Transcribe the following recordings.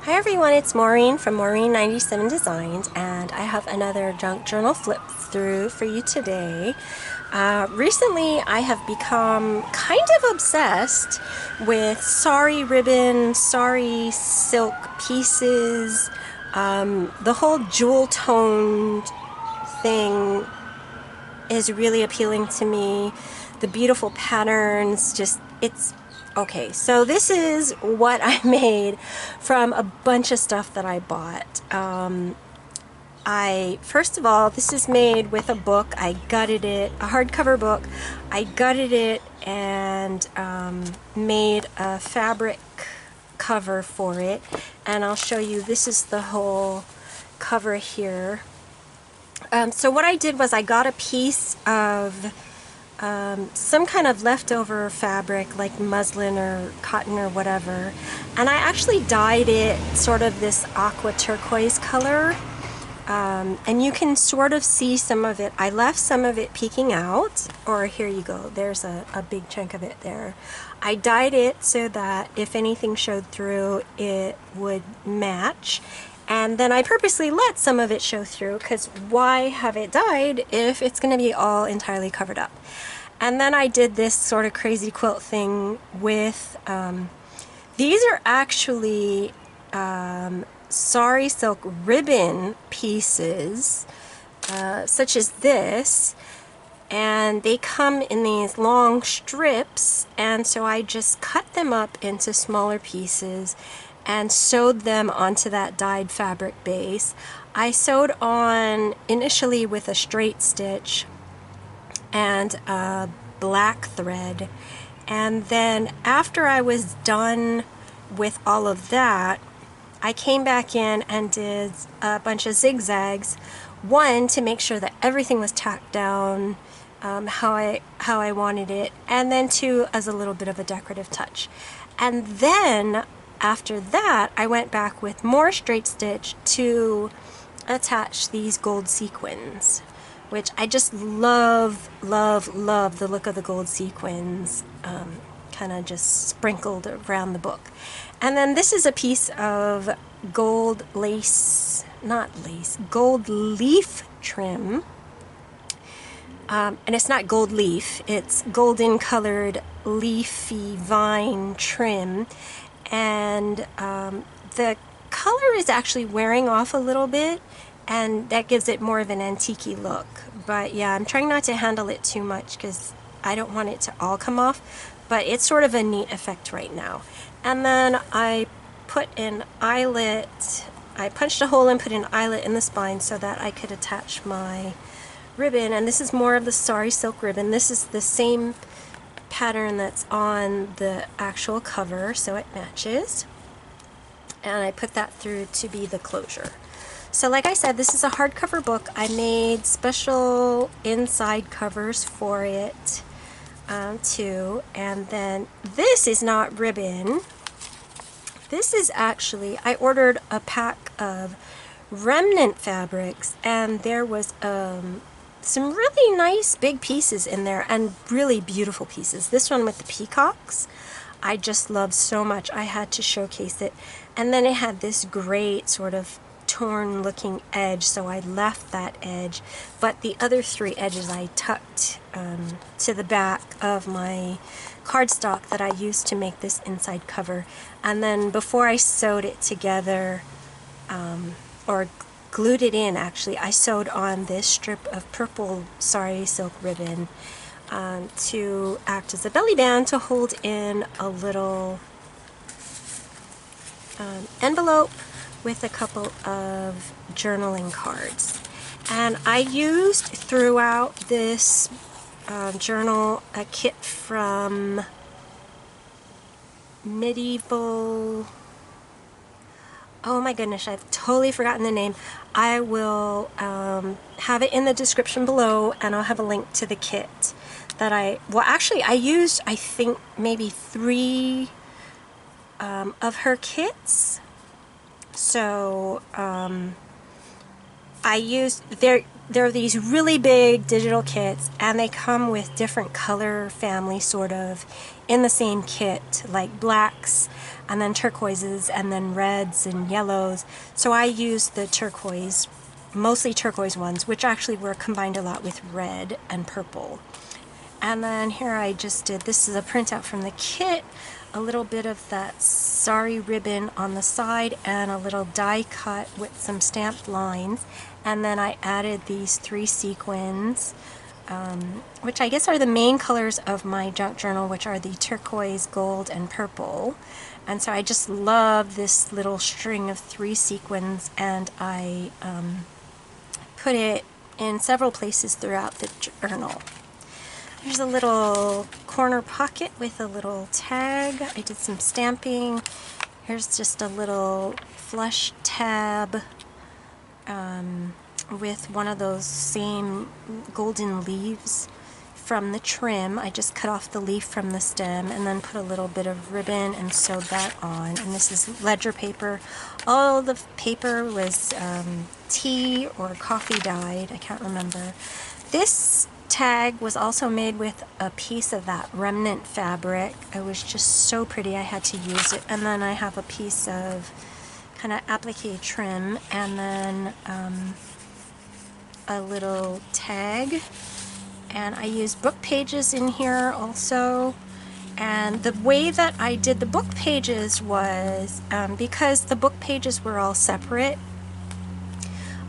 Hi everyone, it's Maureen from Maureen97 Designs, and I have another junk journal flip through for you today. Recently I have become kind of obsessed with sari ribbon, sari silk pieces, the whole jewel toned thing is really appealing to me. The beautiful patterns, it's okay. So this is what I made from a bunch of stuff that I bought. First of all, this is made with a book. I gutted it, a hardcover book. I gutted it and made a fabric cover for it. And I'll show you, this is the whole cover here. So what I did was I got a piece of some kind of leftover fabric like muslin or cotton or whatever, and I actually dyed it sort of this aqua turquoise color, and you can sort of see some of it. I left some of it peeking out, or here you go, there's a big chunk of it there. I dyed it so that if anything showed through it would match. And then I purposely let some of it show through, because why have it dyed if it's going to be all entirely covered up? And then I did this sort of crazy quilt thing with, these are actually sari silk ribbon pieces, such as this. And they come in these long strips, and so I just cut them up into smaller pieces and sewed them onto that dyed fabric base. I sewed on initially with a straight stitch and a black thread, and then after I was done with all of that, I came back in and did a bunch of zigzags, one to make sure that everything was tacked down how I wanted it, and then two as a little bit of a decorative touch. And then after that I went back with more straight stitch to attach these gold sequins, which I just love, love, love the look of the gold sequins, kind of just sprinkled around the book. And then this is a piece of gold lace, not lace, gold leaf trim. And it's not gold leaf, it's golden colored leafy vine trim. And the color is actually wearing off a little bit, and that gives it more of an antique-y look. But yeah, I'm trying not to handle it too much because I don't want it to all come off, but it's sort of a neat effect right now. And then I put an eyelet, I punched a hole and put an eyelet in the spine so that I could attach my ribbon. And this is more of the sari silk ribbon. This is the same pattern that's on the actual cover, so it matches. And I put that through to be the closure. So like I said, this is a hardcover book. I made special inside covers for it too. And then this is not ribbon. This is actually, I ordered a pack of remnant fabrics, and there was some really nice big pieces in there, and really beautiful pieces. This one with the peacocks I just love so much. I had to showcase it. And then it had this great sort of torn looking edge, so I left that edge, but the other three edges I tucked to the back of my cardstock that I used to make this inside cover. And then before I sewed it together, or glued it in actually, I sewed on this strip of purple sari silk ribbon to act as a belly band to hold in a little envelope with a couple of journaling cards. And I used throughout this journal a kit from Medieval, oh my goodness, I've totally forgotten the name. I will have it in the description below, and I'll have a link to the kit that I used, I think, maybe 3 of her kits. So I used, They're these really big digital kits, and they come with different color family sort of in the same kit, like blacks and then turquoises and then reds and yellows. So I used the turquoise, mostly turquoise ones, which actually were combined a lot with red and purple. And then here I just did, this is a printout from the kit, a little bit of that Sari ribbon on the side and a little die cut with some stamped lines. And then I added these 3 sequins, which I guess are the main colors of my junk journal, which are the turquoise, gold, and purple. And so I just love this little string of 3 sequins, and I put it in several places throughout the journal. There's a little corner pocket with a little tag. I did some stamping. Here's just a little flush tab with one of those same golden leaves from the trim. I just cut off the leaf from the stem and then put a little bit of ribbon and sewed that on. And this is ledger paper. All the paper was tea or coffee dyed. I can't remember. This tag was also made with a piece of that remnant fabric. It was just so pretty, I had to use it. And then I have a piece of kind of applique trim, and then a little tag. And I used book pages in here also. And the way that I did the book pages was, because the book pages were all separate,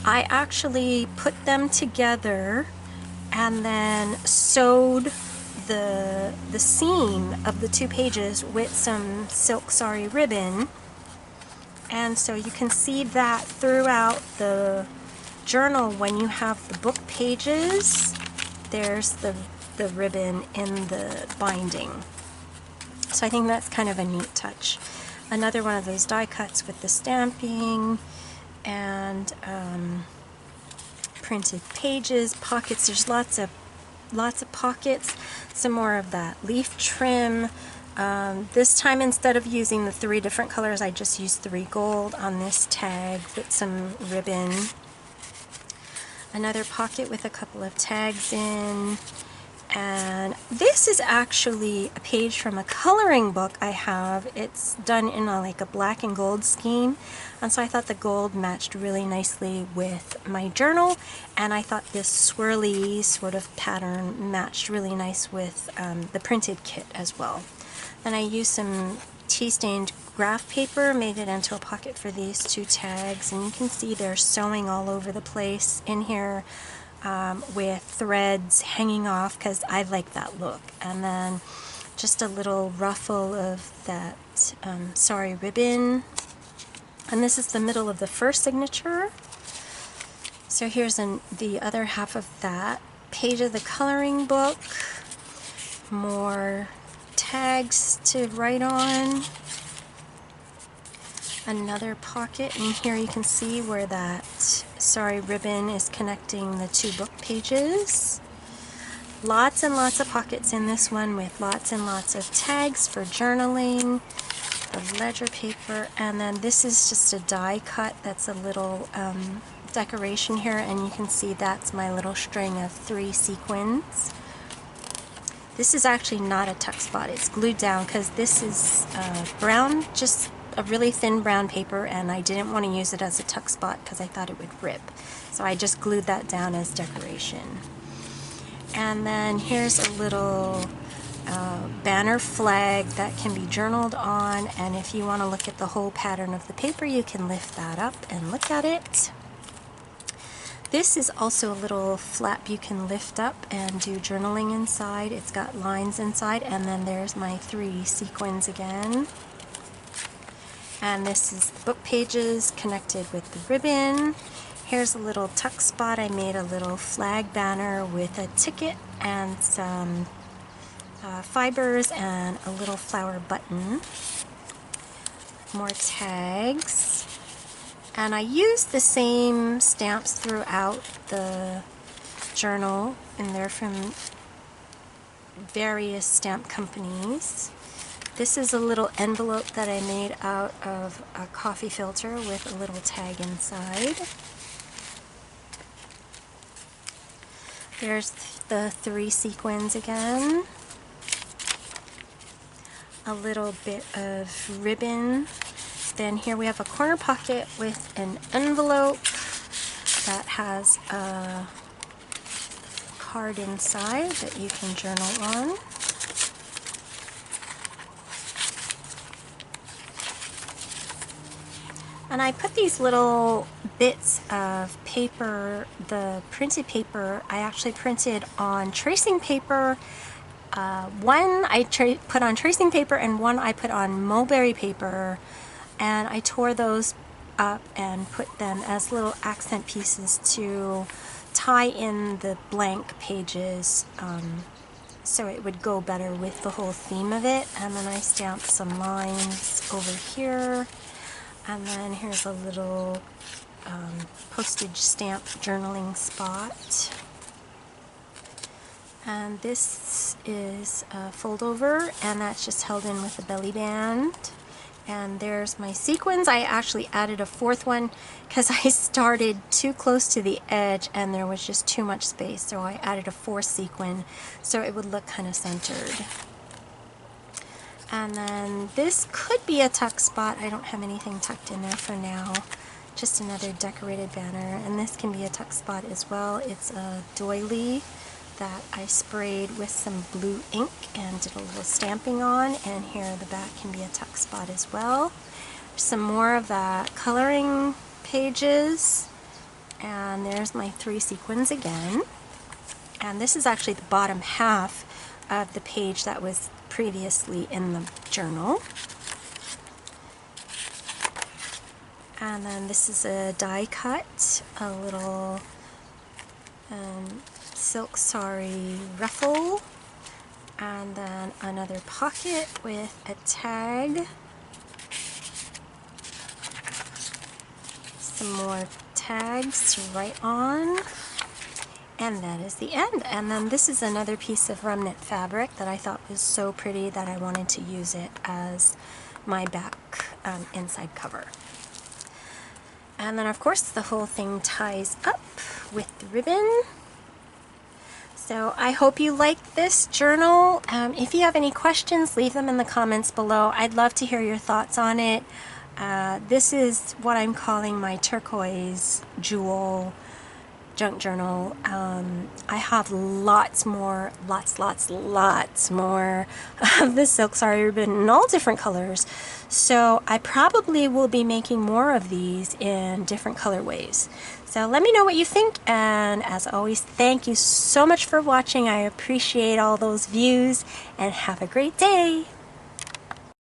I actually put them together and then sewed the seam of the 2 pages with some silk sari ribbon. And so you can see that throughout the journal. When you have the book pages, there's the ribbon in the binding. So I think that's kind of a neat touch. Another one of those die cuts with the stamping and printed pages, pockets. There's lots of pockets. Some more of that leaf trim. This time, instead of using the 3 different colors, I just used 3 gold on this tag with some ribbon. Another pocket with a couple of tags in. And this is actually a page from a coloring book I have. It's done in like a black and gold scheme, and so I thought the gold matched really nicely with my journal, and I thought this swirly sort of pattern matched really nice with the printed kit as well. Then I used some tea-stained graph paper, made it into a pocket for these 2 tags, and you can see they're sewing all over the place in here. With threads hanging off, because I like that look. And then just a little ruffle of that Sari ribbon. And this is the middle of the first signature. So here's the other half of that page of the coloring book. More tags to write on. Another pocket, and here you can see where that Sari ribbon is connecting the 2 book pages. Lots and lots of pockets in this one with lots and lots of tags for journaling, the ledger paper, and then this is just a die cut that's a little decoration here, and you can see that's my little string of 3 sequins. This is actually not a tuck spot, it's glued down because this is brown, just a really thin brown paper, and I didn't want to use it as a tuck spot because I thought it would rip. So I just glued that down as decoration. And then here's a little banner flag that can be journaled on, and if you want to look at the whole pattern of the paper, you can lift that up and look at it. This is also a little flap you can lift up and do journaling inside. It's got lines inside, and then there's my 3 sequins again. And this is the book pages connected with the ribbon. Here's a little tuck spot. I made a little flag banner with a ticket and some fibers and a little flower button. More tags. And I used the same stamps throughout the journal, and they're from various stamp companies. This is a little envelope that I made out of a coffee filter with a little tag inside. There's the 3 sequins again. A little bit of ribbon. Then here we have a corner pocket with an envelope that has a card inside that you can journal on. And I put these little bits of paper, the printed paper, I actually printed on tracing paper. One I put on tracing paper and one I put on mulberry paper, and I tore those up and put them as little accent pieces to tie in the blank pages so it would go better with the whole theme of it. And then I stamped some lines over here, and then here's a little postage stamp journaling spot. And this is a fold over, and that's just held in with a belly band. And there's my sequins. I actually added a 4th one because I started too close to the edge and there was just too much space, so I added a 4th sequin so it would look kind of centered. And then this could be a tuck spot. I don't have anything tucked in there for now. Just another decorated banner, and this can be a tuck spot as well. It's a doily that I sprayed with some blue ink and did a little stamping on, and here the back can be a tuck spot as well. Some more of the coloring pages, and there's my 3 sequins again. And this is actually the bottom half of the page that was previously in the journal. And then this is a die cut, a little silk sari ruffle, and then another pocket with a tag, some more tags to write on, and that is the end. And then this is another piece of remnant fabric that I thought was so pretty that I wanted to use it as my back inside cover. And then of course the whole thing ties up with the ribbon. So I hope you liked this journal. If you have any questions, leave them in the comments below. I'd love to hear your thoughts on it. This is what I'm calling my turquoise jewel junk journal. I have lots more of the silk sari ribbon in all different colors. So I probably will be making more of these in different colorways. So let me know what you think, and as always, thank you so much for watching. I appreciate all those views, and have a great day.